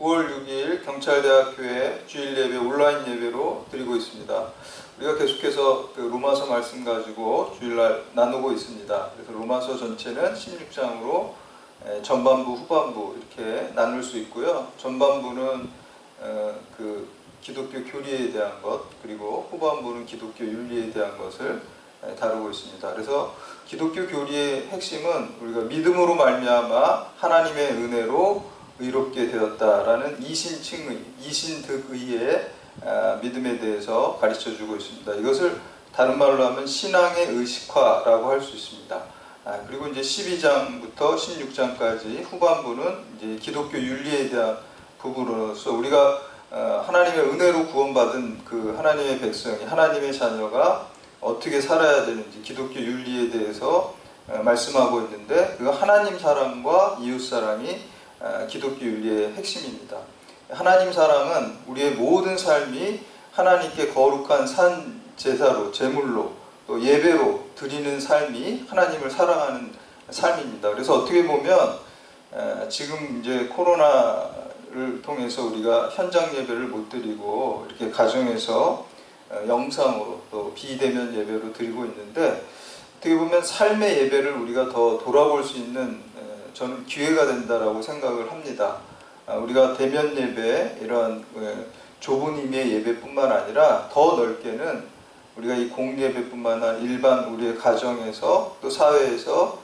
9월 6일 경찰대학교의 주일 예배 온라인 예배로 드리고 있습니다. 우리가 계속해서 그 로마서 말씀 가지고 주일날 나누고 있습니다. 그래서 로마서 전체는 16장으로 전반부, 후반부 이렇게 나눌 수 있고요. 전반부는 그 기독교 교리에 대한 것, 그리고 후반부는 기독교 윤리에 대한 것을 다루고 있습니다. 그래서 기독교 교리의 핵심은 우리가 믿음으로 말미암아 하나님의 은혜로 의롭게 되었다라는 이신칭의, 이신득의의 믿음에 대해서 가르쳐주고 있습니다. 이것을 다른 말로 하면 신앙의 의식화라고 할 수 있습니다. 그리고 이제 12장부터 16장까지 후반부는 이제 기독교 윤리에 대한 부분으로서 우리가 하나님의 은혜로 구원받은 그 하나님의 백성이, 하나님의 자녀가 어떻게 살아야 되는지 기독교 윤리에 대해서 말씀하고 있는데, 그 하나님 사랑과 이웃 사랑이 기독교 윤리의 핵심입니다. 하나님 사랑은 우리의 모든 삶이 하나님께 거룩한 산 제사로, 제물로, 또 예배로 드리는 삶이 하나님을 사랑하는 삶입니다. 그래서 어떻게 보면 지금 이제 코로나를 통해서 우리가 현장 예배를 못 드리고 이렇게 가정에서 영상으로 또 비대면 예배로 드리고 있는데, 어떻게 보면 삶의 예배를 우리가 더 돌아볼 수 있는 저는 기회가 된다라고 생각을 합니다. 우리가 대면 예배, 이러한 좁은 의미의 예배뿐만 아니라 더 넓게는 우리가 이 공예배뿐만 아니라 일반 우리의 가정에서, 또 사회에서,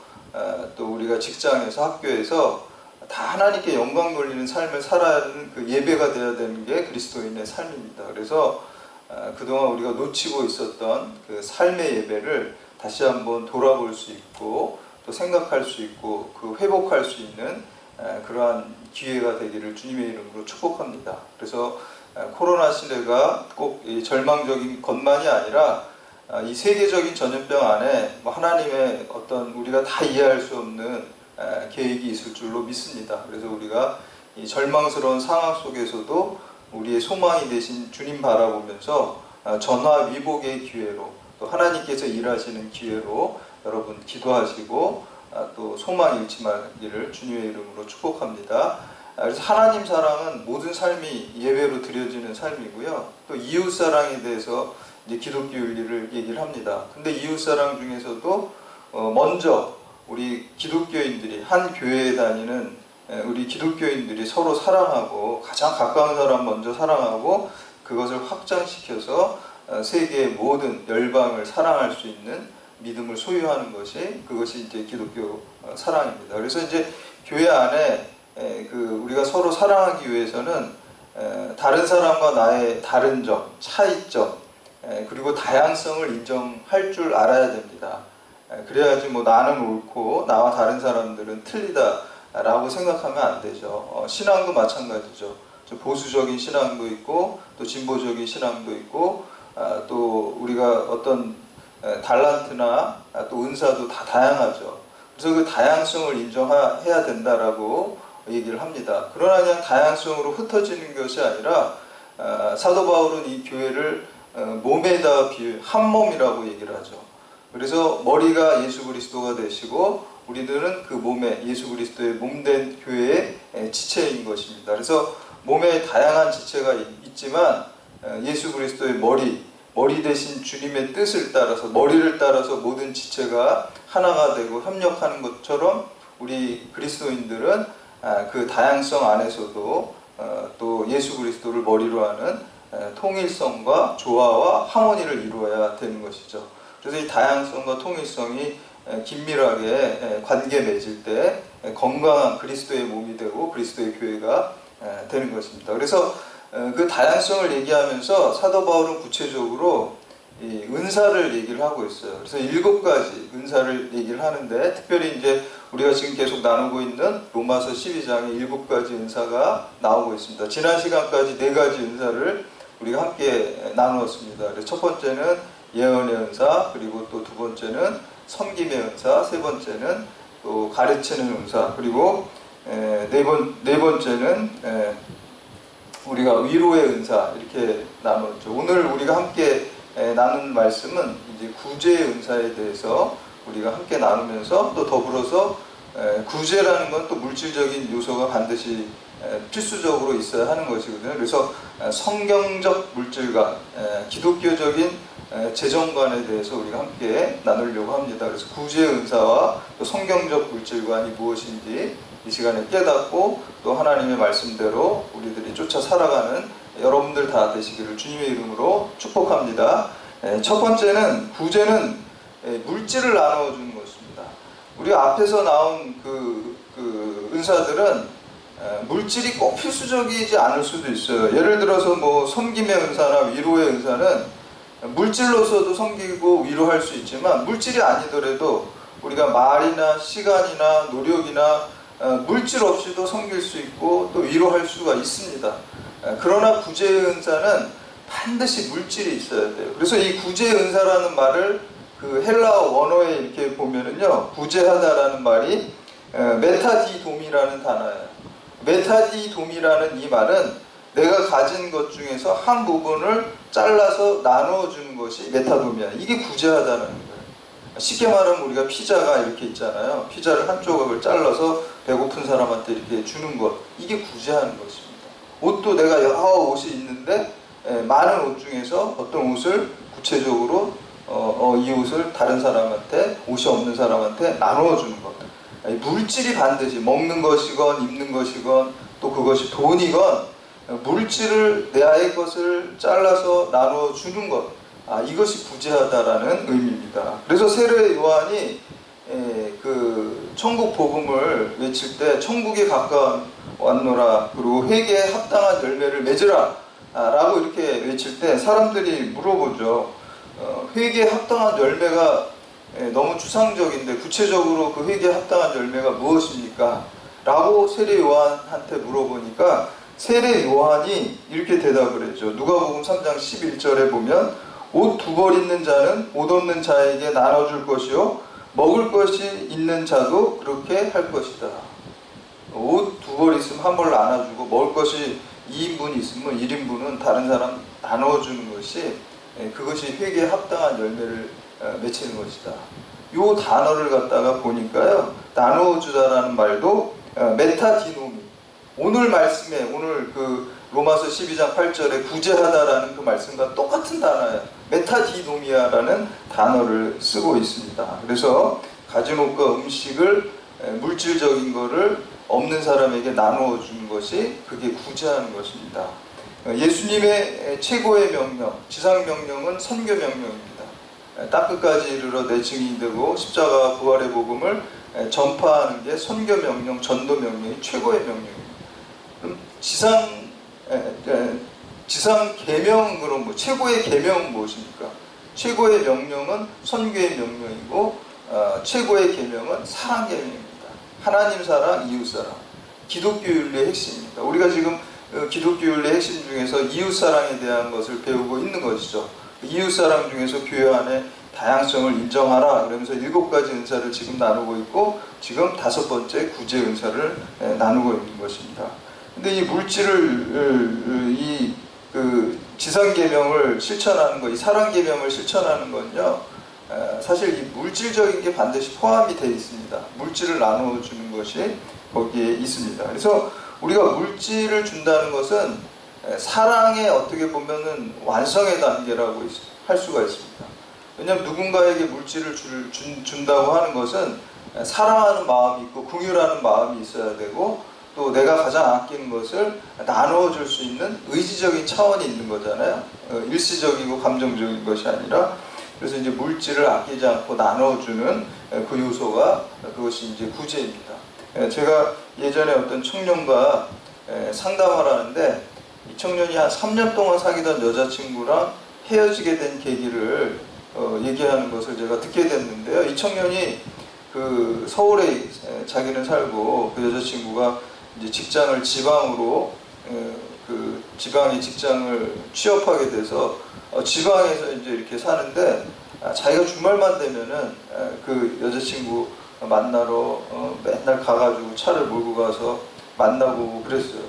또 우리가 직장에서, 학교에서 다 하나님께 영광 돌리는 삶을 살아야 하는 그 예배가 되어야 되는 게 그리스도인의 삶입니다. 그래서 그동안 우리가 놓치고 있었던 그 삶의 예배를 다시 한번 돌아볼 수 있고, 또 생각할 수 있고, 그 회복할 수 있는 그러한 기회가 되기를 주님의 이름으로 축복합니다. 그래서 코로나 시대가 꼭 절망적인 것만이 아니라 이 세계적인 전염병 안에 하나님의 어떤 우리가 다 이해할 수 없는 계획이 있을 줄로 믿습니다. 그래서 우리가 이 절망스러운 상황 속에서도 우리의 소망이 되신 주님 바라보면서 전화위복의 기회로, 또 하나님께서 일하시는 기회로 여러분 기도하시고 또 소망 잃지 말기를 주님의 이름으로 축복합니다. 그래서 하나님 사랑은 모든 삶이 예배로 드려지는 삶이고요. 또 이웃 사랑에 대해서 이제 기독교 윤리를 얘기를 합니다. 근데 이웃 사랑 중에서도 먼저 우리 기독교인들이, 한 교회에 다니는 우리 기독교인들이 서로 사랑하고, 가장 가까운 사람 먼저 사랑하고, 그것을 확장시켜서 세계의 모든 열방을 사랑할 수 있는 믿음을 소유하는 것이, 그것이 이제 기독교 사랑입니다. 그래서 이제 교회 안에 우리가 서로 사랑하기 위해서는 다른 사람과 나의 다른 점, 차이점, 그리고 다양성을 인정할 줄 알아야 됩니다. 그래야지 뭐 나는 옳고 나와 다른 사람들은 틀리다라고 생각하면 안 되죠. 신앙도 마찬가지죠. 보수적인 신앙도 있고, 또 진보적인 신앙도 있고, 또 우리가 어떤 달란트나 또 은사도 다 다양하죠. 그래서 그 다양성을 인정해야 된다라고 얘기를 합니다. 그러나 그냥 다양성으로 흩어지는 것이 아니라 사도 바울은 이 교회를 몸에다 비유, 한 몸이라고 얘기를 하죠. 그래서 머리가 예수 그리스도가 되시고, 우리들은 그 몸에 예수 그리스도의 몸된 교회의 지체인 것입니다. 그래서 몸에 다양한 지체가 있지만 예수 그리스도의 머리 대신 주님의 뜻을 따라서, 머리를 따라서 모든 지체가 하나가 되고 협력하는 것처럼 우리 그리스도인들은 그 다양성 안에서도 또 예수 그리스도를 머리로 하는 통일성과 조화와 하모니를 이루어야 되는 것이죠. 그래서 이 다양성과 통일성이 긴밀하게 관계 맺을 때 건강한 그리스도의 몸이 되고 그리스도의 교회가 되는 것입니다. 그래서 그 다양성을 얘기하면서 사도 바울은 구체적으로 이 은사를 얘기를 하고 있어요. 그래서 7가지 은사를 얘기를 하는데, 특별히 이제 우리가 지금 계속 나누고 있는 로마서 12장에 7가지 은사가 나오고 있습니다. 지난 시간까지 4가지 은사를 우리가 함께 나누었습니다. 그래서 첫 번째는 예언의 은사, 그리고 또 두 번째는 섬김의 은사, 세 번째는 또 가르치는 은사, 그리고 네 번째는 우리가 위로의 은사, 이렇게 나누었죠. 오늘 우리가 함께 나눈 말씀은 이제 구제의 은사에 대해서 우리가 함께 나누면서, 또 더불어서 구제라는 건 또 물질적인 요소가 반드시 필수적으로 있어야 하는 것이거든요. 그래서 성경적 물질관, 기독교적인 재정관에 대해서 우리가 함께 나누려고 합니다. 그래서 구제 은사와 또 성경적 물질관이 무엇인지 이 시간에 깨닫고 또 하나님의 말씀대로 우리들이 쫓아 살아가는 여러분들 다 되시기를 주님의 이름으로 축복합니다. 첫 번째는 구제는 물질을 나눠주는 것입니다. 우리가 앞에서 나온 그 은사들은 물질이 꼭 필수적이지 않을 수도 있어요. 예를 들어서 뭐 섬김의 은사나 위로의 은사는 물질로서도 섬기고 위로할 수 있지만 물질이 아니더라도 우리가 말이나 시간이나 노력이나 물질 없이도 섬길 수 있고 또 위로할 수가 있습니다. 그러나 구제 은사는 반드시 물질이 있어야 돼요. 그래서 이 구제 은사라는 말을 그 헬라어 원어에 이렇게 보면은요, 구제하다라는 말이 메타디돔이라는 단어예요. 메타디돔이라는 이 말은 내가 가진 것 중에서 한 부분을 잘라서 나눠주는 것이 메타돔이야. 이게 구제하다는 거예요. 쉽게 말하면 우리가 피자가 이렇게 있잖아요. 피자를 한 조각을 잘라서 배고픈 사람한테 이렇게 주는 것. 이게 구제하는 것입니다. 옷도 내가 여러 옷이 있는데 많은 옷 중에서 어떤 옷을 구체적으로 이 옷을 다른 사람한테, 옷이 없는 사람한테 나눠주는 것. 물질이 반드시 먹는 것이건 입는 것이건 또 그것이 돈이건 물질을 나의 것을 잘라서 나눠주는 것, 이것이 구제하다라는 의미입니다. 그래서 세례 요한이 그 천국 복음을 외칠 때 천국에 가까웠노라, 그리고 회개에 합당한 열매를 맺으라 라고 이렇게 외칠 때 사람들이 물어보죠. 회개에 합당한 열매가 너무 추상적인데 구체적으로 그 회개에 합당한 열매가 무엇입니까? 라고 세례 요한한테 물어보니까 세례 요한이 이렇게 대답을 했죠. 누가복음 3장 11절에 보면 옷 두 벌 있는 자는 옷 없는 자에게 나눠줄 것이요 먹을 것이 있는 자도 그렇게 할 것이다. 옷 두 벌 있으면 한 벌 나눠주고 먹을 것이 2인분 있으면 1인분은 다른 사람 나눠주는 것이 그것이 회개에 합당한 열매를 맺히는 것이다. 요 단어를 갖다가 보니까요, 나누어주다라는 말도 메타디노미, 오늘 말씀에, 오늘 그 로마서 12장 8절에 구제하다라는 그 말씀과 똑같은 단어예요. 메타디노미아라는 단어를 쓰고 있습니다. 그래서 가진 옷과 음식을, 물질적인 거를 없는 사람에게 나누어 주는 것이 그게 구제하는 것입니다. 예수님의 최고의 명령, 지상명령은 선교명령입니다. 땅끝까지 이르러 내 증인이 되고 십자가 부활의 복음을 전파하는 게 선교명령, 전도명령이 최고의 명령입니다. 그럼 지상 계명은 그럼 뭐 최고의 계명은 무엇입니까? 최고의 명령은 선교의 명령이고 최고의 계명은 사랑 계명입니다. 하나님 사랑, 이웃 사랑, 기독교 윤리의 핵심입니다. 우리가 지금 기독교 윤리의 핵심 중에서 이웃 사랑에 대한 것을 배우고 있는 것이죠. 이웃 사랑 중에서 교회 안에 다양성을 인정하라 그러면서 7가지 은사를 지금 나누고 있고 지금 5번째 구제 은사를 나누고 있는 것입니다. 근데 이 물질을 그 지상 계명을 실천하는 것, 이 사랑 계명을 실천하는 건요, 사실 이 물질적인 게 반드시 포함이 되어 있습니다. 물질을 나누어 주는 것이 거기에 있습니다. 그래서 우리가 물질을 준다는 것은 사랑의 어떻게 보면은 완성의 단계라고 할 수가 있습니다. 왜냐하면 누군가에게 물질을 준다고 하는 것은 사랑하는 마음이 있고 긍휼하는 마음이 있어야 되고 또 내가 가장 아끼는 것을 나누어 줄 수 있는 의지적인 차원이 있는 거잖아요. 일시적이고 감정적인 것이 아니라. 그래서 이제 물질을 아끼지 않고 나눠주는 그 요소가 그것이 이제 구제입니다. 제가 예전에 어떤 청년과 상담을 하는데 이 청년이 한 3년 동안 사귀던 여자친구랑 헤어지게 된 계기를 얘기하는 것을 제가 듣게 됐는데요. 이 청년이 그 서울에 자기는 살고 그 여자친구가 이제 직장을 지방으로 그 지방의 직장을 취업하게 돼서 지방에서 이제 이렇게 사는데 자기가 주말만 되면은 그 여자친구 만나러 맨날 가가지고 차를 몰고 가서 만나고 그랬어요.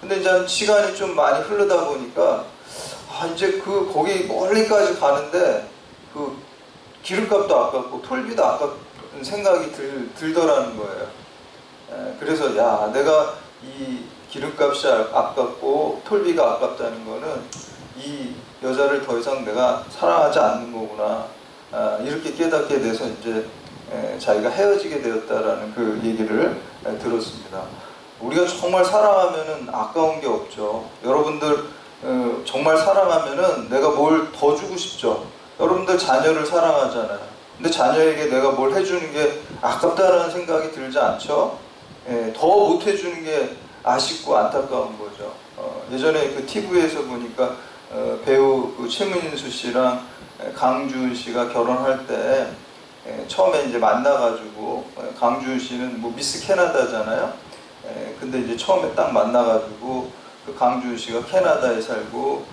근데 이제 시간이 좀 많이 흐르다 보니까 이제 거기 멀리까지 가는데 그 기름값도 아깝고 톨비도 아깝은 생각이 들더라는 거예요. 그래서 야, 내가 이 기름값이 아깝고 톨비가 아깝다는 거는 이 여자를 더 이상 내가 사랑하지 않는 거구나, 이렇게 깨닫게 돼서 이제 자기가 헤어지게 되었다라는 그 얘기를 들었습니다. 우리가 정말 사랑하면은 아까운 게 없죠. 여러분들 정말 사랑하면은 내가 뭘 더 주고 싶죠. 여러분들 자녀를 사랑하잖아요. 근데 자녀에게 내가 뭘 해주는 게 아깝다는 생각이 들지 않죠? 더 못 해주는 게 아쉽고 안타까운 거죠. 예전에 그 TV에서 보니까 배우 그 최민수 씨랑 강주은 씨가 결혼할 때 처음에 이제 만나가지고, 강주은 씨는 뭐 미스 캐나다잖아요. 근데 이제 처음에 딱 만나가지고 그 강주은 씨가 캐나다에 살고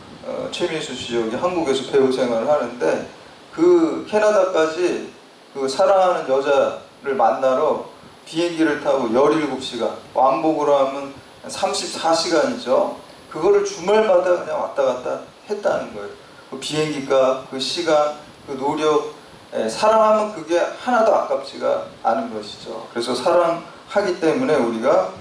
최민수 씨 여기 한국에서 배우 생활을 하는데, 그 캐나다까지 그 사랑하는 여자를 만나러 비행기를 타고 17시간, 왕복으로 하면 34시간이죠. 그거를 주말마다 그냥 왔다 갔다 했다는 거예요. 그 비행기값, 그 시간, 그 노력, 사랑하면 그게 하나도 아깝지가 않은 것이죠. 그래서 사랑하기 때문에 우리가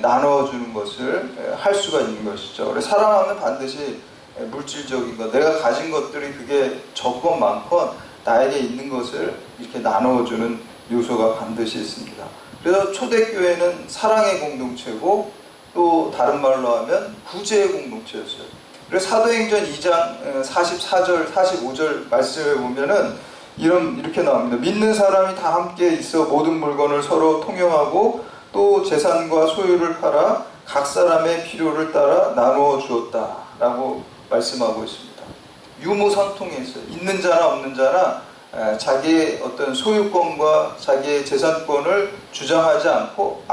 나눠주는 것을 할 수가 있는 것이죠. 그래서 사랑하면 반드시 물질적인 것, 내가 가진 것들이 그게 적건 많건 나에게 있는 것을 이렇게 나눠주는 요소가 반드시 있습니다. 그래서 초대교회는 사랑의 공동체고, 또 다른 말로 하면 구제의 공동체였어요. 그래서 사도행전 2장 44절, 45절 말씀에 보면은 이렇게 나옵니다. 믿는 사람이 다 함께 있어 모든 물건을 서로 통용하고 또 재산과 소유를 팔아 각 사람의 필요를 따라 나누어 주었다 라고 말씀하고 있습니다. 유무상통했어요. 있는 자나 없는 자나 자기의 어떤 소유권과 자기의 재산권을 주장하지 않고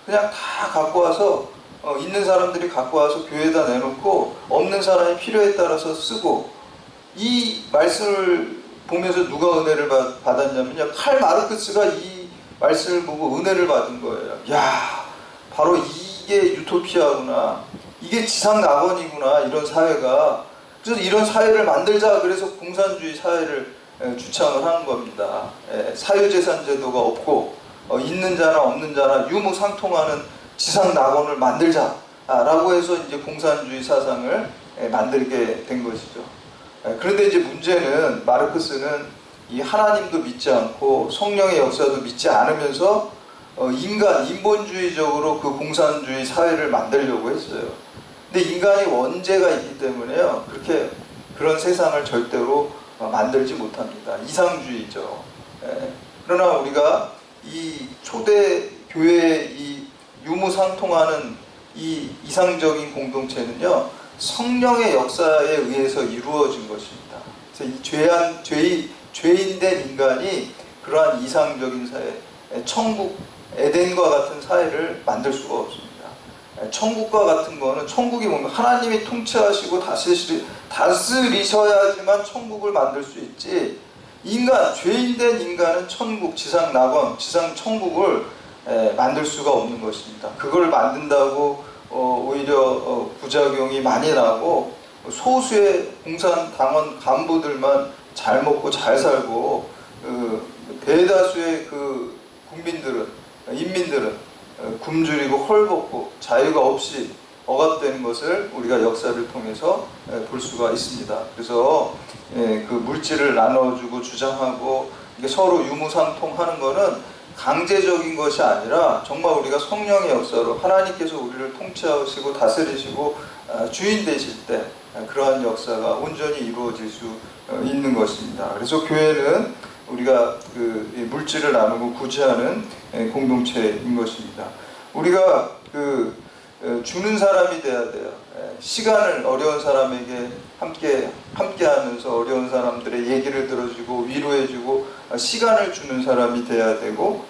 그냥 다 갖고 와서, 있는 사람들이 갖고 와서 교회에다 내놓고 없는 사람이 필요에 따라서 쓰고, 이 말씀을 보면서 누가 은혜를 받았냐면요, 칼 마르크스가 이 말씀을 보고 은혜를 받은 거예요. 야, 바로 이게 유토피아구나, 이게 지상낙원이구나, 이런 사회가. 그래서 이런 사회를 만들자, 그래서 공산주의 사회를 주창을 한 겁니다. 사유재산 제도가 없고 있는 자나 없는 자나 유무상통하는 지상낙원을 만들자 라고 해서 이제 공산주의 사상을 만들게 된 것이죠. 그런데 이제 문제는, 마르크스는 이 하나님도 믿지 않고 성령의 역사도 믿지 않으면서 인본주의적으로 그 공산주의 사회를 만들려고 했어요. 근데 인간이 원죄가 있기 때문에요, 그런 세상을 절대로 만들지 못합니다. 이상주의죠. 그러나 우리가 이 초대 교회의 이 유무상통하는 이 이상적인 공동체는요, 성령의 역사에 의해서 이루어진 것입니다. 그래서 이 죄인된 인간이 그러한 이상적인 사회, 천국, 에덴과 같은 사회를 만들 수가 없습니다. 천국과 같은 거는, 천국이 뭔가 하나님이 통치하시고 다스리셔야지만 천국을 만들 수 있지, 죄인된 인간은 천국, 지상낙원, 지상천국을 만들 수가 없는 것입니다. 그걸 만든다고 오히려 부작용이 많이 나고, 소수의 공산당원 간부들만 잘 먹고 잘 살고, 대다수의 그 인민들은 굶주리고 헐벗고 자유가 없이 억압되는 것을 우리가 역사를 통해서 볼 수가 있습니다. 그래서 그 물질을 나눠주고 주장하고 이게 서로 유무상통하는 것은 강제적인 것이 아니라 정말 우리가 성령의 역사로 하나님께서 우리를 통치하시고 다스리시고 주인 되실 때 그러한 역사가 온전히 이루어질 수 있는 것입니다. 그래서 교회는 우리가 그 물질을 나누고 구제하는 공동체인 것입니다. 우리가 주는 사람이 돼야 돼요. 시간을 어려운 사람에게 함께 하면서 어려운 사람들의 얘기를 들어주고 위로해주고 시간을 주는 사람이 돼야 되고,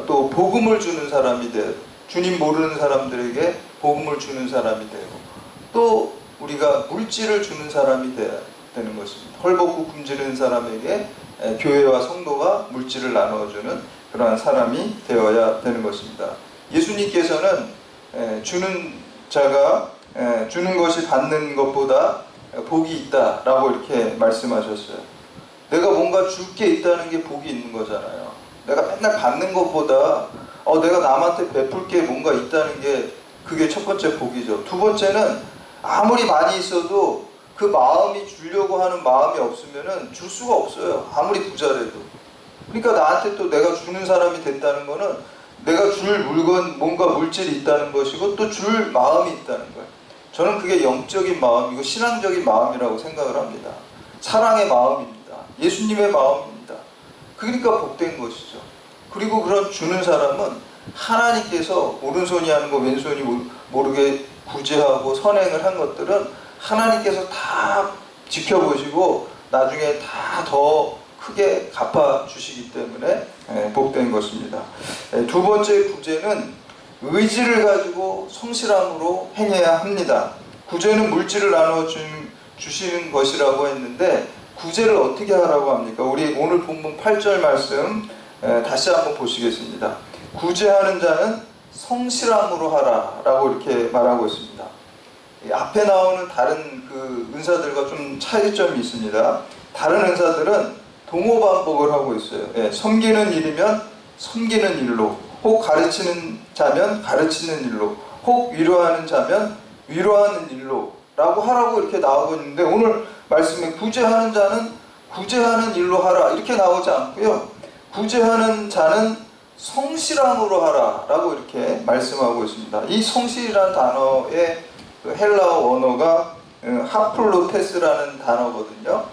또 복음을 주는 사람이 돼야 돼요. 주님 모르는 사람들에게 복음을 주는 사람이 되고, 또 우리가 물질을 주는 사람이 돼야 되는 것입니다. 헐벗고 굶주리는 사람에게 교회와 성도가 물질을 나눠주는 그러한 사람이 되어야 되는 것입니다. 예수님께서는 주는 자가 주는 것이 받는 것보다 복이 있다라고 이렇게 말씀하셨어요. 내가 뭔가 줄 게 있다는 게 복이 있는 거잖아요. 내가 맨날 받는 것보다 내가 남한테 베풀 게 뭔가 있다는 게 그게 첫 번째 복이죠. 두 번째는 아무리 많이 있어도 그 마음이 주려고 하는 마음이 없으면은 줄 수가 없어요. 아무리 부자라도. 그러니까 나한테 또 내가 주는 사람이 됐다는 거는 내가 줄 물건, 뭔가 물질이 있다는 것이고 또 줄 마음이 있다는 거예요. 저는 그게 영적인 마음이고 신앙적인 마음이라고 생각을 합니다. 사랑의 마음입니다. 예수님의 마음입니다. 그러니까 복된 것이죠. 그리고 그런 주는 사람은 하나님께서 오른손이 하는 거 왼손이 모르게 구제하고 선행을 한 것들은 하나님께서 다 지켜보시고 나중에 다 더 크게 갚아주시기 때문에 복된 것입니다. 두 번째 구제는 의지를 가지고 성실함으로 행해야 합니다. 구제는 물질을 나누어 주시는 것이라고 했는데 구제를 어떻게 하라고 합니까? 우리 오늘 본문 8절 말씀 다시 한번 보시겠습니다. 구제하는 자는 성실함으로 하라 라고 이렇게 말하고 있습니다. 앞에 나오는 다른 그 은사들과 좀 차이점이 있습니다. 다른 은사들은 동호반복을 하고 있어요. 섬기는 일이면 섬기는 일로, 혹 가르치는 자면 가르치는 일로, 혹 위로하는 자면 위로하는 일로 라고 하라고 이렇게 나오고 있는데 오늘 말씀에 구제하는 자는 구제하는 일로 하라 이렇게 나오지 않고요. 구제하는 자는 성실함으로 하라 라고 이렇게 말씀하고 있습니다. 이 성실이라는 단어의 그 헬라어 원어가 하플로테스라는 단어거든요.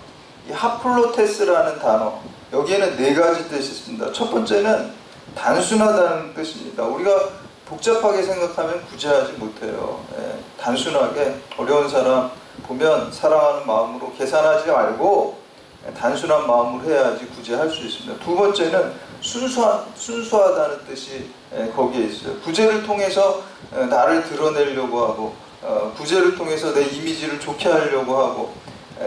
이 하플로테스라는 단어, 여기에는 네 가지 뜻이 있습니다. 첫 번째는 단순하다는 뜻입니다. 우리가 복잡하게 생각하면 구제하지 못해요. 단순하게 어려운 사람 보면 사랑하는 마음으로 계산하지 말고 단순한 마음으로 해야지 구제할 수 있습니다. 두 번째는 순수하다는 뜻이 거기에 있어요. 구제를 통해서 나를 드러내려고 하고 구제를 통해서 내 이미지를 좋게 하려고 하고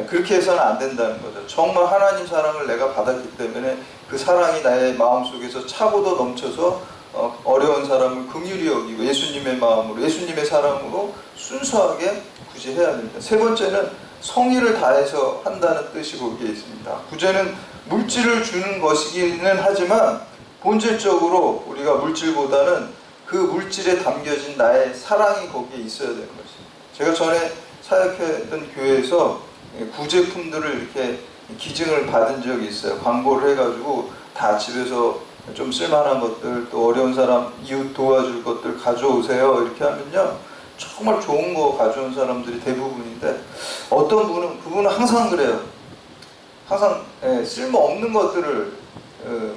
그렇게 해서는 안 된다는 거죠. 정말 하나님 사랑을 내가 받았기 때문에 그 사랑이 나의 마음속에서 차고도 넘쳐서 어려운 사람을 긍휼히 여기고 예수님의 마음으로 예수님의 사랑으로 순수하게 구제해야 됩니다. 세 번째는 성의를 다해서 한다는 뜻이 거기에 있습니다. 구제는 물질을 주는 것이기는 하지만 본질적으로 우리가 물질보다는 그 물질에 담겨진 나의 사랑이 거기에 있어야 되는 것입니다. 제가 전에 사역했던 교회에서 구제품들을 이렇게 기증을 받은 적이 있어요. 광고를 해가지고 다 집에서 좀 쓸만한 것들 또 어려운 사람 이웃 도와줄 것들 가져오세요 이렇게 하면요 정말 좋은 거 가져온 사람들이 대부분인데 어떤 분은 그분은 항상 그래요. 항상 쓸모없는 것들을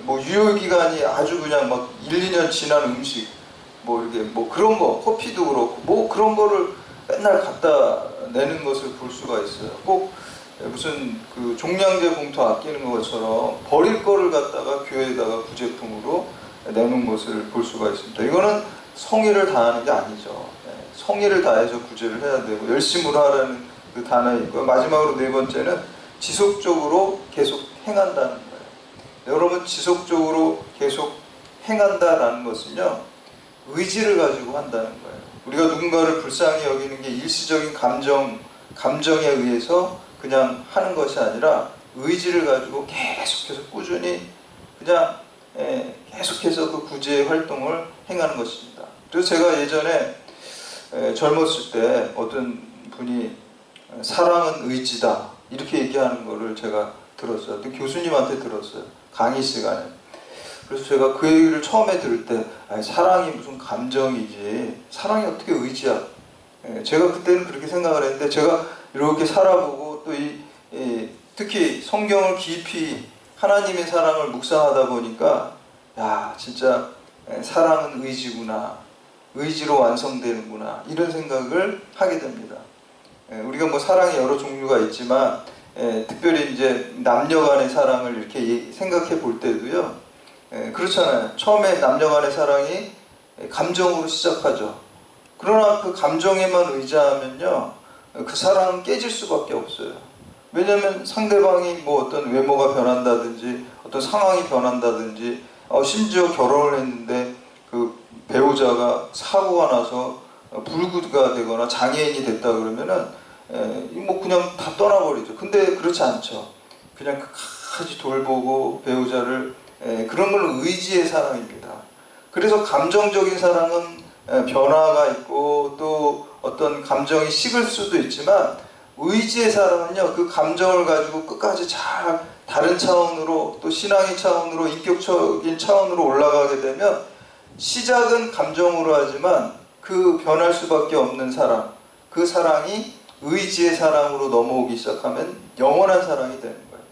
뭐 유효기간이 아주 그냥 막 1, 2년 지난 음식 뭐 이렇게 뭐 그런 거 커피도 그렇고 뭐 그런 거를 맨날 갖다 내는 것을 볼 수가 있어요. 꼭 무슨 그 종량제 봉투 아끼는 것처럼 버릴 거를 갖다가 교회에다가 구제품으로 내는 것을 볼 수가 있습니다. 이거는 성의를 다하는 게 아니죠. 성의를 다해서 구제를 해야 되고 열심으로 하라는 그 단어에 있고요. 마지막으로 네 번째는 지속적으로 계속 행한다는 거예요. 여러분 지속적으로 계속 행한다라는 것은요 의지를 가지고 한다는 거예요. 우리가 누군가를 불쌍히 여기는 게 일시적인 감정에 의해서 그냥 하는 것이 아니라 의지를 가지고 계속해서 꾸준히 그냥 계속해서 그 구제의 활동을 행하는 것입니다. 그래서 제가 예전에 젊었을 때 어떤 분이 사랑은 의지다 이렇게 얘기하는 거를 제가 들었어요. 교수님한테 들었어요. 강의 시간에. 그래서 제가 그 얘기를 처음에 들을 때 사랑이 무슨 감정이지 사랑이 어떻게 의지야. 제가 그때는 그렇게 생각을 했는데 제가 이렇게 살아보고 또 특히 성경을 깊이 하나님의 사랑을 묵상하다 보니까 야 진짜 사랑은 의지구나 의지로 완성되는구나 이런 생각을 하게 됩니다. 우리가 뭐 사랑이 여러 종류가 있지만 특별히 이제 남녀 간의 사랑을 이렇게 생각해 볼 때도요 그렇잖아요. 처음에 남녀 간의 사랑이 감정으로 시작하죠. 그러나 그 감정에만 의지하면요 그 사랑은 깨질 수밖에 없어요. 왜냐하면 상대방이 뭐 어떤 외모가 변한다든지 어떤 상황이 변한다든지 심지어 결혼을 했는데 그 배우자가 사고가 나서 불구가 되거나 장애인이 됐다 그러면은 뭐 그냥 다 떠나버리죠. 근데 그렇지 않죠. 그냥 끝까지 돌보고 배우자를 그런 건 의지의 사랑입니다. 그래서 감정적인 사랑은 변화가 있고 또 어떤 감정이 식을 수도 있지만, 의지의 사람은요, 그 감정을 가지고 끝까지 잘 다른 차원으로, 또 신앙의 차원으로, 인격적인 차원으로 올라가게 되면 시작은 감정으로 하지만 그 변할 수밖에 없는 사랑, 그 사랑이 의지의 사랑으로 넘어오기 시작하면 영원한 사랑이 되는 거예요.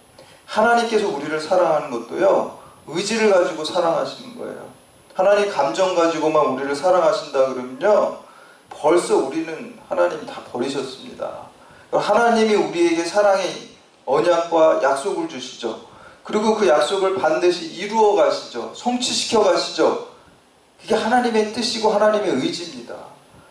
하나님께서 우리를 사랑하는 것도요, 의지를 가지고 사랑하시는 거예요. 하나님 감정 가지고만 우리를 사랑하신다 그러면요, 벌써 우리는 하나님 다 버리셨습니다. 하나님이 우리에게 사랑의 언약과 약속을 주시죠. 그리고 그 약속을 반드시 이루어 가시죠. 성취시켜 가시죠. 그게 하나님의 뜻이고 하나님의 의지입니다.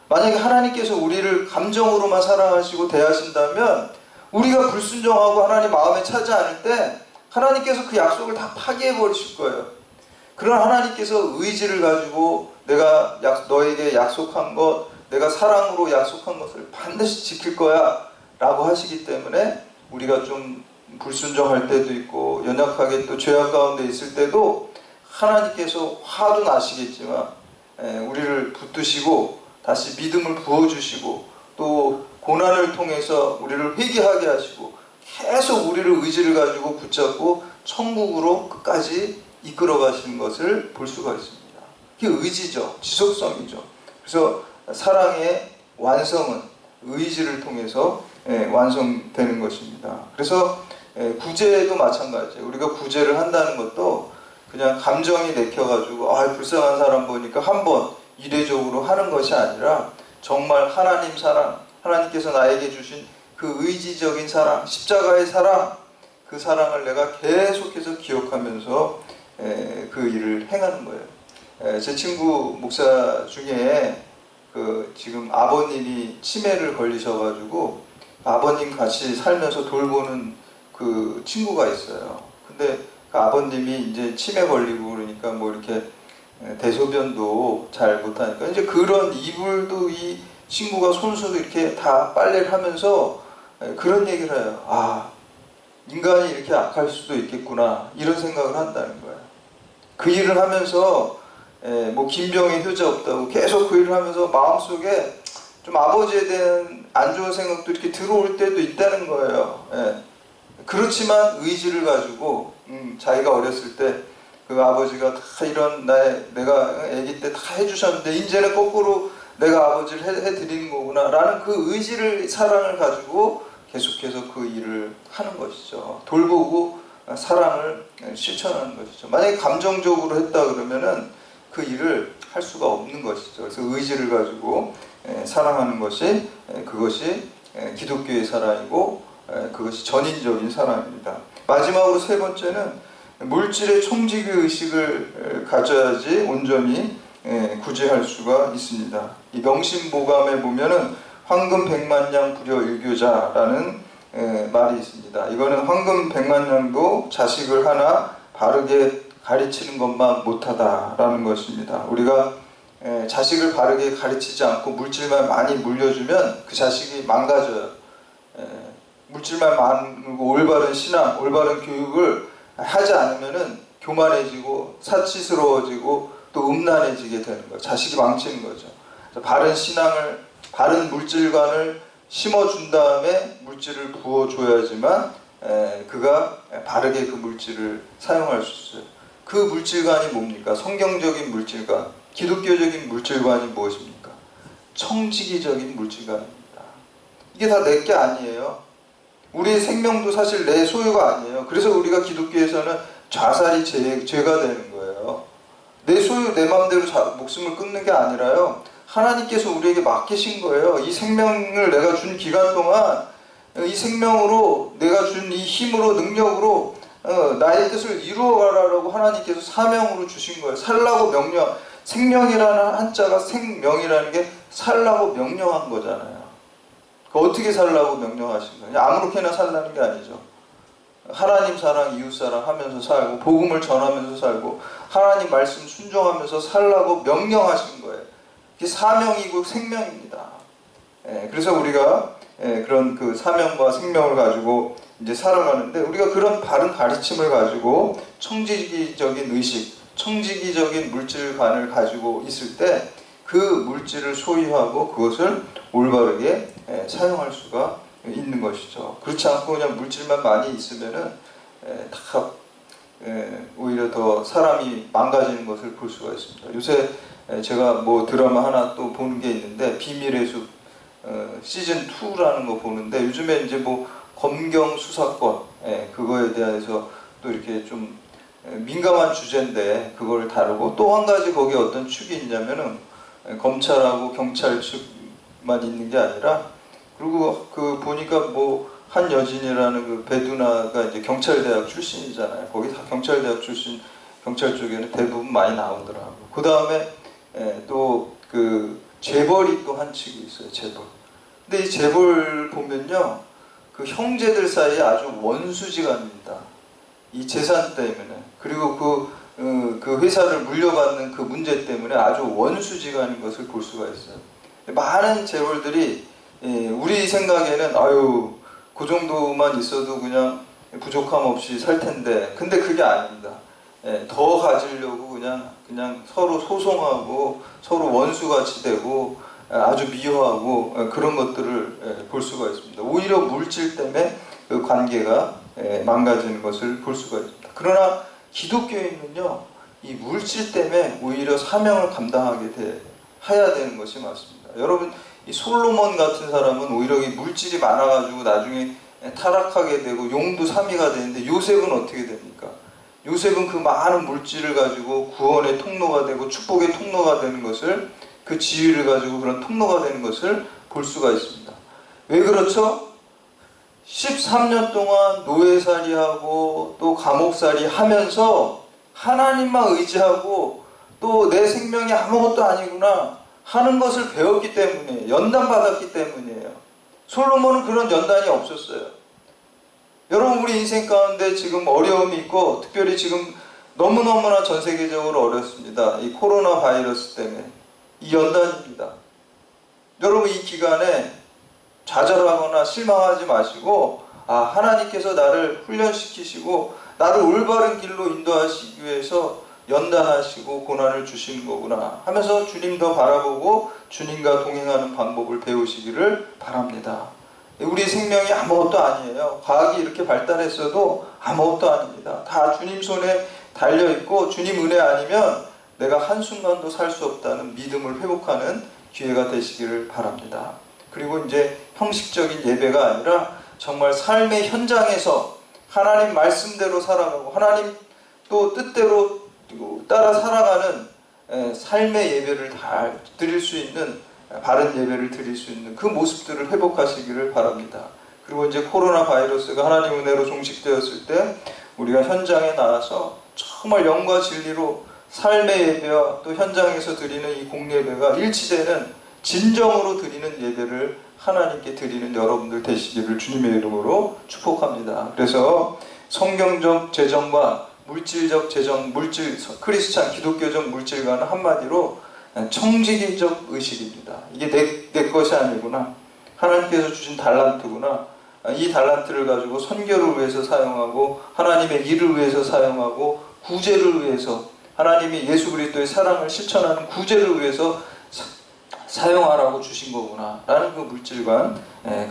만약에 하나님께서 우리를 감정으로만 사랑하시고 대하신다면, 우리가 불순종하고 하나님 마음에 차지 않을 때 하나님께서 그 약속을 다 파기해 버리실 거예요. 그런 하나님께서 의지를 가지고 내가 너에게 약속한 것, 내가 사랑으로 약속한 것을 반드시 지킬 거야 라고 하시기 때문에, 우리가 좀 불순종할 때도 있고 연약하게 또 죄악 가운데 있을 때도 하나님께서 화도 나시겠지만 우리를 붙드시고 다시 믿음을 부어주시고, 또 고난을 통해서 우리를 회개하게 하시고 계속 우리를 의지를 가지고 붙잡고 천국으로 끝까지 이끌어 가시는 것을 볼 수가 있습니다. 그게 의지죠. 지속성이죠. 그래서 사랑의 완성은 의지를 통해서 완성되는 것입니다. 그래서 구제도 마찬가지예요. 우리가 구제를 한다는 것도 그냥 감정이 내켜가지고 불쌍한 사람 보니까 한번 이례적으로 하는 것이 아니라, 정말 하나님 사랑, 하나님께서 나에게 주신 그 의지적인 사랑, 십자가의 사랑, 그 사랑을 내가 계속해서 기억하면서 그 일을 행하는 거예요. 제 친구 목사 중에 지금 아버님이 치매를 걸리셔가지고 아버님 같이 살면서 돌보는 그 친구가 있어요. 근데 그 아버님이 이제 치매 걸리고 그러니까 뭐 이렇게 대소변도 잘 못하니까 이제 그런 이불도 이 친구가 손수도 이렇게 다 빨래를 하면서 그런 얘기를 해요. 인간이 이렇게 악할 수도 있겠구나, 이런 생각을 한다는 거예요. 그 일을 하면서 뭐 김병의 효자 없다고 계속 그 일을 하면서 마음속에 좀 아버지에 대한 안 좋은 생각도 이렇게 들어올 때도 있다는 거예요. 그렇지만 의지를 가지고 자기가 어렸을 때 그 아버지가 다 이런 내가 아기 때 다 해주셨는데 이제는 거꾸로 내가 아버지를 해드리는 거구나 라는 그 의지를, 사랑을 가지고 계속해서 그 일을 하는 것이죠. 돌보고 사랑을 실천하는 것이죠. 만약에 감정적으로 했다 그러면은 그 일을 할 수가 없는 것이죠. 그래서 의지를 가지고 사랑하는 것이, 그것이 기독교의 사랑이고 그것이 전인적인 사랑입니다. 마지막으로 세 번째는 물질의 총지기 의식을 가져야지 온전히 구제할 수가 있습니다. 이 명심보감에 보면은 황금 100만 부려 일교자라는 말이 있습니다. 이거는 황금 100만 자식을 하나 바르게 가르치는 것만 못하다라는 것입니다. 우리가 자식을 바르게 가르치지 않고 물질만 많이 물려주면 그 자식이 망가져요. 물질만 많고 올바른 신앙, 올바른 교육을 하지 않으면은 교만해지고 사치스러워지고 또 음란해지게 되는 거예요. 자식이 망치는 거죠. 바른 신앙을, 바른 물질관을 심어준 다음에 물질을 부어줘야지만 그가 바르게 그 물질을 사용할 수 있어요. 그 물질관이 뭡니까? 성경적인 물질관, 기독교적인 물질관이 무엇입니까? 청지기적인 물질관입니다. 이게 다 내 게 아니에요. 우리의 생명도 사실 내 소유가 아니에요. 그래서 우리가 기독교에서는 자살이 죄가 되는 거예요. 내 소유, 내 마음대로 목숨을 끊는 게 아니라요, 하나님께서 우리에게 맡기신 거예요. 이 생명을 내가 준 기간 동안 이 생명으로, 내가 준 이 힘으로, 능력으로 나의 뜻을 이루어가라고 하나님께서 사명으로 주신 거예요. 살라고 명령, 생명이라는 한자가 생명이라는 게 살라고 명령한 거잖아요. 어떻게 살라고 명령하신 거예요? 아무렇게나 살라는 게 아니죠. 하나님 사랑, 이웃 사랑 하면서 살고, 복음을 전하면서 살고, 하나님 말씀 순종하면서 살라고 명령하신 거예요. 그게 사명이고 생명입니다. 그래서 우리가 그런 그 사명과 생명을 가지고 이제 살아가는데, 우리가 그런 바른 가르침을 가지고 청지기적인 의식, 청지기적인 물질관을 가지고 있을 때 그 물질을 소유하고 그것을 올바르게 사용할 수가 있는 것이죠. 그렇지 않고 그냥 물질만 많이 있으면은 다 오히려 더 사람이 망가지는 것을 볼 수가 있습니다. 요새 제가 뭐 드라마 하나 또 보는 게 있는데 비밀의 숲 시즌 2라는 거 보는데 요즘에 이제 뭐 검경 수사권 그거에 대해서 또 이렇게 좀 민감한 주제인데 그걸 다루고 또 한 가지 거기에 어떤 축이 있냐면은 검찰하고 경찰 측만 있는 게 아니라 그리고 그 보니까 뭐 한 여진이라는 그 배두나가 이제 경찰대학 출신이잖아요. 거기 다 경찰대학 출신 경찰 쪽에는 대부분 많이 나오더라고요. 그 다음에 또 그 재벌이 또 한 측이 있어요. 재벌. 근데 이 재벌 보면요, 그 형제들 사이에 아주 원수지간입니다. 이 재산 때문에. 그리고 그 회사를 물려받는 그 문제 때문에 아주 원수지간인 것을 볼 수가 있어요. 많은 재벌들이 우리 생각에는 아유 그 정도만 있어도 그냥 부족함 없이 살 텐데 근데 그게 아닙니다. 더 가지려고 그냥 서로 소송하고 서로 원수같이 되고 아주 미워하고 그런 것들을 볼 수가 있습니다. 오히려 물질 때문에 그 관계가 망가지는 것을 볼 수가 있습니다. 그러나 기독교인은요, 이 물질 때문에 오히려 사명을 감당하게 해야 되는 것이 맞습니다. 여러분, 이 솔로몬 같은 사람은 오히려 이 물질이 많아가지고 나중에 타락하게 되고 용두 사미가 되는데 요셉은 어떻게 됩니까? 요셉은 그 많은 물질을 가지고 구원의 통로가 되고 축복의 통로가 되는 것을 그 지위를 가지고 그런 통로가 되는 것을 볼 수가 있습니다. 왜 그렇죠? 13년 동안 노예살이하고 또 감옥살이 하면서 하나님만 의지하고 또 내 생명이 아무것도 아니구나 하는 것을 배웠기 때문에 연단받았기 때문이에요. 솔로몬은 그런 연단이 없었어요. 여러분 우리 인생 가운데 지금 어려움이 있고 특별히 지금 너무너무나 전 세계적으로 어렵습니다. 이 코로나 바이러스 때문에 이 연단입니다. 여러분 이 기간에 좌절하거나 실망하지 마시고 하나님께서 나를 훈련시키시고 나를 올바른 길로 인도하시기 위해서 연단하시고 고난을 주시는 거구나 하면서 주님 더 바라보고 주님과 동행하는 방법을 배우시기를 바랍니다. 우리 생명이 아무것도 아니에요. 과학이 이렇게 발달했어도 아무것도 아닙니다. 다 주님 손에 달려있고 주님 은혜 아니면 내가 한순간도 살 수 없다는 믿음을 회복하는 기회가 되시기를 바랍니다. 그리고 이제 형식적인 예배가 아니라 정말 삶의 현장에서 하나님 말씀대로 살아가고 하나님 또 뜻대로 따라 살아가는 삶의 예배를 다 드릴 수 있는 바른 예배를 드릴 수 있는 그 모습들을 회복하시기를 바랍니다. 그리고 이제 코로나 바이러스가 하나님 은혜로 종식되었을 때 우리가 현장에 나와서 정말 영과 진리로 삶의 예배와 또 현장에서 드리는 이 공예배가 일치되는 진정으로 드리는 예배를 하나님께 드리는 여러분들 되시기를 주님의 이름으로 축복합니다. 그래서 성경적 재정과 물질적 재정, 크리스찬 기독교적 물질과는 한마디로 청지기적 의식입니다. 이게 내 것이 아니구나. 하나님께서 주신 달란트구나. 이 달란트를 가지고 선교를 위해서 사용하고 하나님의 일을 위해서 사용하고 구제를 위해서 하나님이 예수 그리스도의 사랑을 실천하는 구제를 위해서 사용하라고 주신 거구나 라는 그 물질관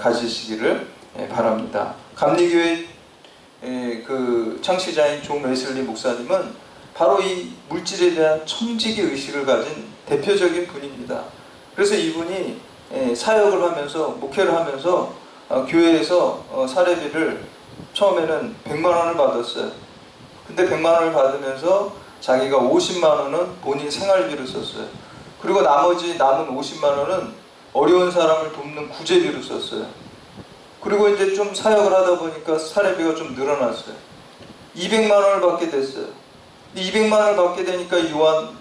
가지시기를 바랍니다. 감리교회 그 창시자인 존 웨슬리 목사님은 바로 이 물질에 대한 청지기 의식을 가진 대표적인 분입니다. 그래서 이분이 사역을 하면서 목회를 하면서 교회에서 사례비를 처음에는 100만 원을 받았어요. 근데 100만 원을 받으면서 자기가 50만 원은 본인 생활비로 썼어요. 그리고 나머지 남은 50만 원은 어려운 사람을 돕는 구제비로 썼어요. 그리고 이제 좀 사역을 하다 보니까 사례비가 좀 늘어났어요. 200만 원을 받게 됐어요. 200만 원을 받게 되니까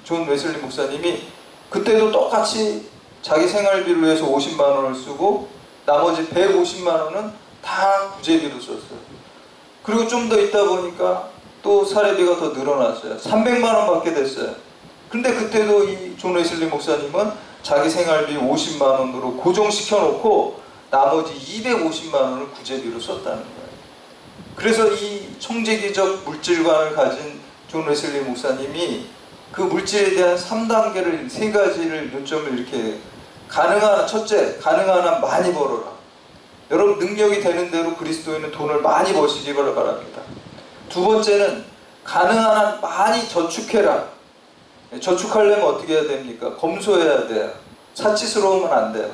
존 웨슬리 목사님이 그때도 똑같이 자기 생활비를 위해서 50만 원을 쓰고 나머지 150만 원은 다 구제비로 썼어요. 그리고 좀 더 있다 보니까 또 사례비가 더 늘어났어요. 300만 원 받게 됐어요. 근데 그때도 이 존 웨슬리 목사님은 자기 생활비 50만 원으로 고정시켜 놓고 나머지 250만 원을 구제비로 썼다는 거예요. 그래서 이 청지기적 물질관을 가진 존 웨슬리 목사님이 그 물질에 대한 3단계를, 3가지를 요점을 이렇게 가능한, 첫째, 가능한 한 많이 벌어라. 여러분 능력이 되는 대로 그리스도인은 돈을 많이 버시기 바랍니다. 두 번째는 가능한 한 많이 저축해라. 저축하려면 어떻게 해야 됩니까? 검소해야 돼요. 사치스러우면 안 돼요.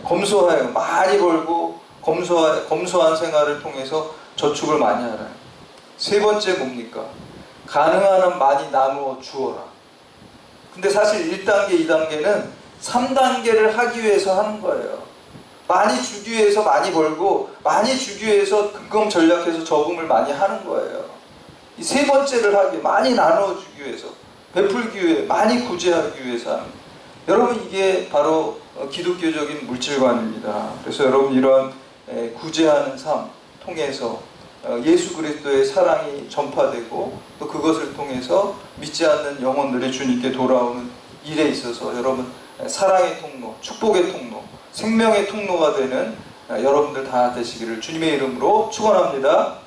검소해요. 많이 벌고 검소한 생활을 통해서 저축을 많이 하라. 세 번째 뭡니까? 가능한 한 많이 나누어 주어라. 근데 사실 1단계, 2단계는 3단계를 하기 위해서 하는 거예요. 많이 주기 위해서 많이 벌고 많이 주기 위해서 근검 전략해서 저금을 많이 하는 거예요. 이 세 번째를 하기, 많이 나누어 주기 위해서, 베풀기 위해, 많이 구제하기 위해서 하는, 여러분 이게 바로 기독교적인 물질관입니다. 그래서 여러분 이런 구제하는 삶 통해서 예수 그리스도의 사랑이 전파되고 또 그것을 통해서 믿지 않는 영혼들이 주님께 돌아오는 일에 있어서 여러분 사랑의 통로, 축복의 통로, 생명의 통로가 되는 여러분들 다 되시기를 주님의 이름으로 축원합니다.